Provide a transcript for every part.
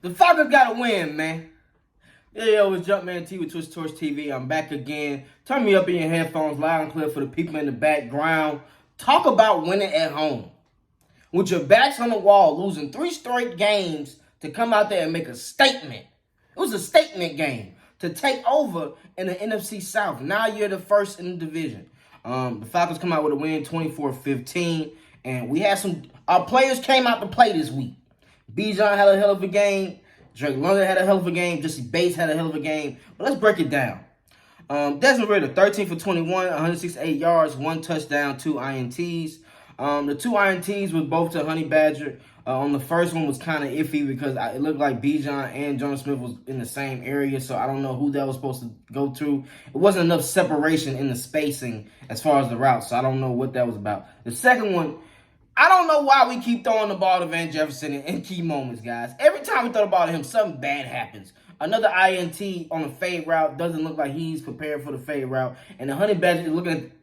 The Falcons got to win, man. Yo, it's Jumpman T with Twitch Torch TV. I'm back again. Turn me up in your headphones, loud and clear for the people in the background. Talk about winning at home. With your backs on the wall, losing 3 straight games to come out there and make a statement. It was a statement game to take over in the NFC South. Now you're the first in the division. The Falcons come out with a win, 24-15. And we had our players came out to play this week. Bijan had a hell of a game. Drake London had a hell of a game. Jessie Bates had a hell of a game. But let's break it down. Desmond Ridder, 13 for 21, 168 yards, 1 touchdown, 2 INTs. The 2 INTs was both to Honey Badger. On the first one was kind of iffy because it looked like Bijan and Jonas Smith was in the same area, so I don't know who that was supposed to go to. It wasn't enough separation in the spacing as far as the route, so I don't know what that was about. The second one, I don't know why we keep throwing the ball to Van Jefferson in key moments, guys. Every time we throw the ball to him, something bad happens. Another INT on a fade route doesn't look like he's prepared for the fade route. And the Honey Badger is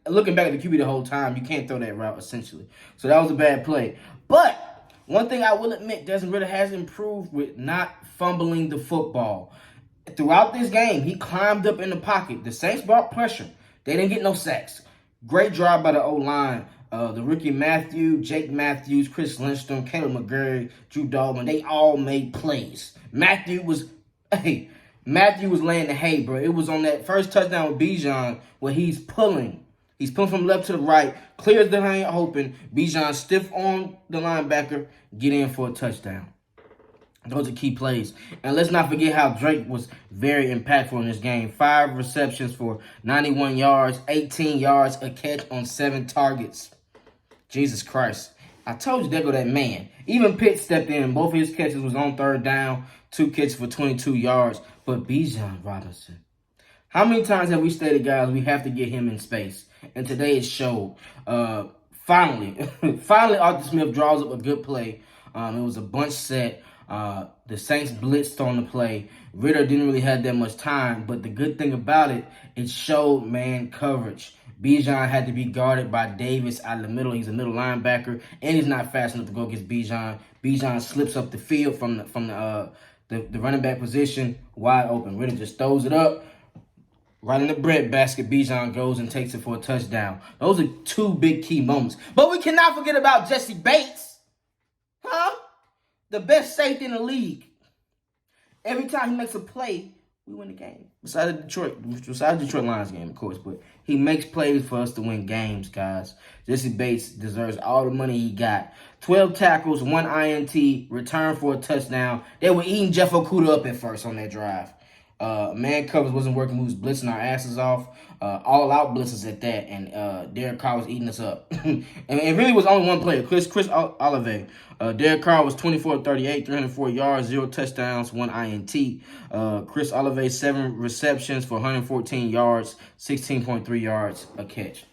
looking back at the QB the whole time. You can't throw that route, essentially. So that was a bad play. But one thing I will admit, Desmond Ridder has improved with not fumbling the football. Throughout this game, he climbed up in the pocket. The Saints brought pressure. They didn't get no sacks. Great drive by the O-line. The rookie Jake Matthews, Chris Lindstrom, Caleb McGurry, Drew Dalman, they all made plays. Matthew was laying the hay, bro. It was on that first touchdown with Bijan where he's pulling. He's pulling from left to the right, clears the lane open. Bijan stiff on the linebacker, get in for a touchdown. Those are key plays. And let's not forget how Drake was very impactful in this game. 5 receptions for 91 yards, 18 yards, a catch on 7 targets. Jesus Christ. I told you there go that man. Even Pitt stepped in. Both of his catches was on 3rd down. 2 catches for 22 yards. But Bijan Robinson. How many times have we stated, guys, we have to get him in space? And today it showed. Finally, Arthur Smith draws up a good play. It was a bunch set. The Saints blitzed on the play. Ridder didn't really have that much time. But the good thing about it, it showed man coverage. Bijan had to be guarded by Davis out of the middle. He's a middle linebacker, and he's not fast enough to go against Bijan. Bijan slips up the field from the running back position, wide open. Ridder just throws it up, right in the bread basket. Bijan goes and takes it for a touchdown. Those are 2 big key moments. But we cannot forget about Jessie Bates. The best safety in the league. Every time he makes a play, we win the game. Besides the Detroit Lions game, of course. But he makes plays for us to win games, guys. Jessie Bates deserves all the money he got. 12 tackles, 1 INT, return for a touchdown. They were eating Jeff Okudah up at first on that drive. Man covers wasn't working. We was blitzing our asses off. All-out blitzes at that. And Derek Carr was eating us up. And it really was only one player, Chris Olave. Derek Carr was 24-38, 304 yards, 0 touchdowns, 1 INT. Chris Olave, 7 receptions for 114 yards, 16.3 yards, a catch.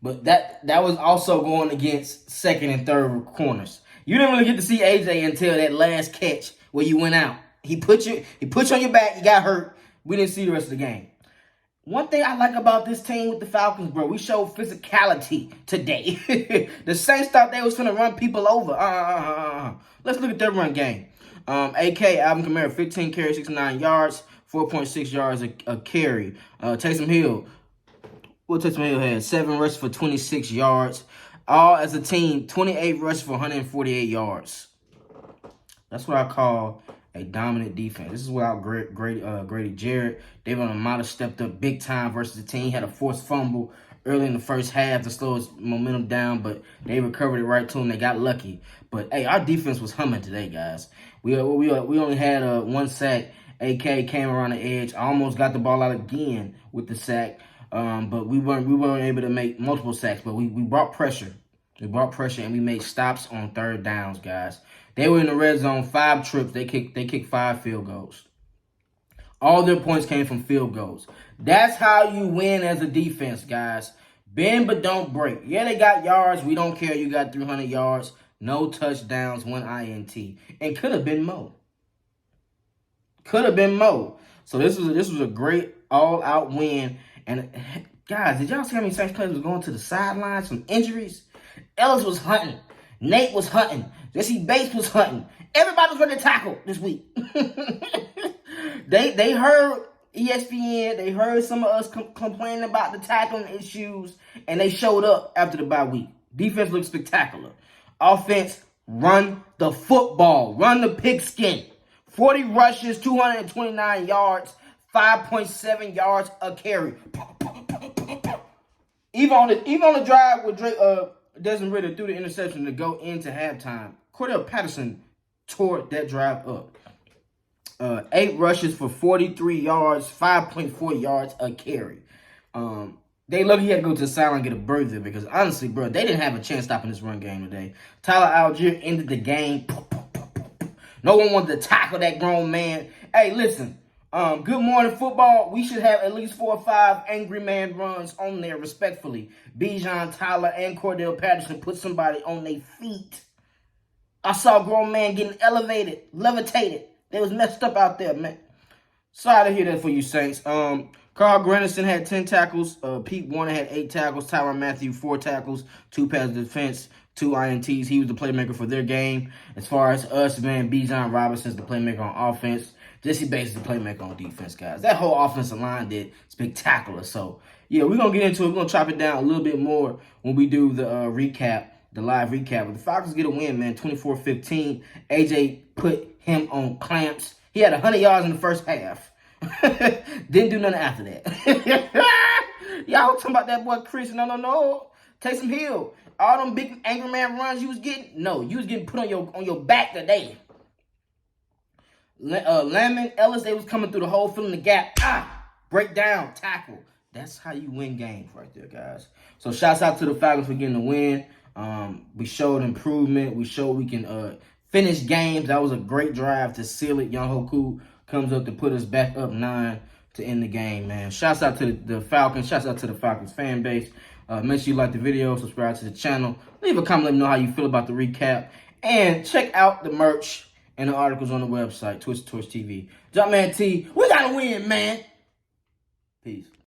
But that was also going against second and third corners. You didn't really get to see AJ until that last catch where you went out. He put you on your back, you got hurt. We didn't see the rest of the game. One thing I like about this team with the Falcons, bro, we showed physicality today. The Saints thought they was going to run people over. Let's look at their run game. AK, Alvin Kamara, 15 carries, 69 yards, 4.6 yards a carry. Taysom Hill, Taysom Hill had 7 rushes for 26 yards. All as a team, 28 rushes for 148 yards. That's what I call a dominant defense. This is without Grady Jarrett. David Amata stepped up big time versus the team. He had a forced fumble early in the first half to slow his momentum down, but they recovered it right to him. They got lucky. But, hey, our defense was humming today, guys. We only had 1 sack. AK came around the edge. I almost got the ball out again with the sack, but we weren't able to make multiple sacks. But we brought pressure. We brought pressure, and we made stops on 3rd downs, guys. They were in the red zone 5 trips. They kicked 5 field goals. All their points came from field goals. That's how you win as a defense, guys. Bend but don't break. Yeah, they got yards. We don't care. You got 300 yards. No touchdowns, 1 INT. And could have been more. Could have been more. So this was a great all-out win. And, guys, did y'all see how many Saints players was going to the sidelines from injuries? Ellis was hunting. Nate was hunting. Jessie Bates was hunting. Everybody was ready to tackle this week. They heard ESPN. They heard some of us complaining about the tackling issues, and they showed up after the bye week. Defense looked spectacular. Offense, run the football. Run the pigskin. 40 rushes, 229 yards, 5.7 yards a carry. Even on the drive with Desmond Ridder threw the interception to go into halftime, Cordell Patterson tore that drive up. 8 rushes for 43 yards, 5.4 yards a carry. They lucky he had to go to the sideline and get a birthday because honestly, bro, they didn't have a chance stopping this run game today. Tyler Algier ended the game. No one wanted to tackle that grown man. Hey, listen. Good morning, football. We should have at least 4 or 5 angry man runs on there, respectfully. Bijan, Tyler, and Cordell Patterson put somebody on their feet. I saw a grown man getting elevated, levitated. They was messed up out there, man. Sorry to hear that for you, Saints. Carl Granderson had 10 tackles. Pete Warner had 8 tackles. Tyrann Mathieu, 4 tackles, 2 passes defense, 2 INTs. He was the playmaker for their game. As far as us, man, Bijan Robinson's the playmaker on offense. Jessie Bates is the playmaker on defense, guys. That whole offensive line did spectacular. So, yeah, we're going to get into it. We're going to chop it down a little bit more when we do the recap, the live recap. But the Falcons get a win, man, 24-15. AJ put him on clamps. He had 100 yards in the first half. Didn't do nothing after that. Y'all talking about that boy Chris. No. Taysom Hill. All them big angry man runs you was getting. No, you was getting put on your back today. Lamon, Ellis, they was coming through the hole, filling the gap. Break down, tackle. That's how you win games right there, guys. So shouts out to the Falcons for getting the win. We showed improvement. We showed we can finish games. That was a great drive to seal it. Young Hoku comes up to put us back up 9 to end the game, man. Shouts out to the Falcons. Shouts out to the Falcons fan base. Make sure you like the video, subscribe to the channel. Leave a comment, let me know how you feel about the recap. And check out the merch and the articles on the website, Twitch TV. Jumpman T, we gotta win, man. Peace.